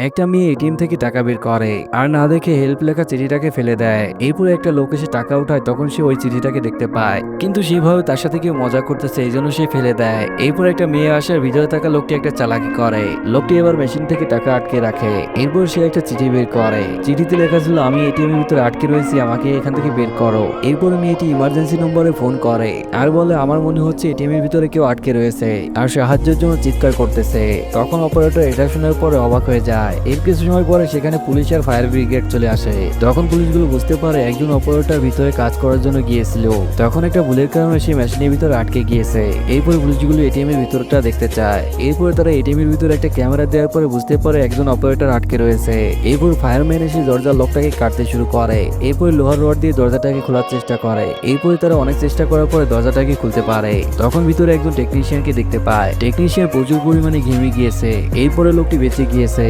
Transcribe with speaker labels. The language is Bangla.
Speaker 1: একটা মেয়ে এটিএম থেকে টাকা বের করে আর না দেখে হেল্প লেখা চিঠিটাকে ফেলে দেয়। এরপরে একটা লোক এসে টাকা উঠায়, তখন সে ওই চিঠিটাকে দেখতে পায়, কিন্তু সেভাবে তার সাথে কেউ মজা করতেছে, এই জন্য সে ফেলে দেয়। এরপর একটা মেয়ে আসার ভিতরে থাকা লোকটি একটা চালাকি করে, লোকটি এবার মেশিন থেকে টাকা আটকে রাখে। এরপর সে একটা চিঠি বের করে, চিঠিতে লেখা ছিল, আমি এটিএম এর ভিতরে আটকে রয়েছি, আমাকে এখান থেকে বের করো। এরপর মেয়েটি ইমার্জেন্সি নম্বরে ফোন করে আর বলে, আমার মনে হচ্ছে এটিএম এর ভিতরে কেউ আটকে রয়েছে আর সাহায্যের জন্য চিৎকার করতেছে। তখন অপারেটর এটা শোনার পরে অবাক হয়ে যায়। এর কিছু সময় পরে সেখানে পুলিশ আর ফায়ার ব্রিগেড চলে আসে। তখন পুলিশগুলো বুঝতে পারে একজন অপারেটর ভিতরে কাজ করার জন্য গিয়েছিল, তখন একটা ভুলের কারণে সে মেশিনের ভিতরে আটকে গিয়েছে। এরপর পুলিশগুলো এটিএম এর ভিতরটা দেখতে চায়। এরপরে তারা এটিএম এর ভিতরে একটা ক্যামেরা দেওয়ার পরে বুঝতে পারে একজন অপারেটর আটকে রয়েছে। এরপর ফায়ারম্যান এসে দরজার লকটাকে কাটতে শুরু করে। এরপরে লোহার রড দিয়ে দরজাটাকে খোলার চেষ্টা করে। এরপরে তারা অনেক চেষ্টা করার পরে দরজাটাকে খুলতে পারে। তখন ভিতরে একজন টেকনিশিয়ানকে দেখতে পায়। টেকনিশিয়ান প্রচুর পরিমাণে ঘেমে গিয়েছে। এরপরে লোকটি বেঁচে গিয়েছে।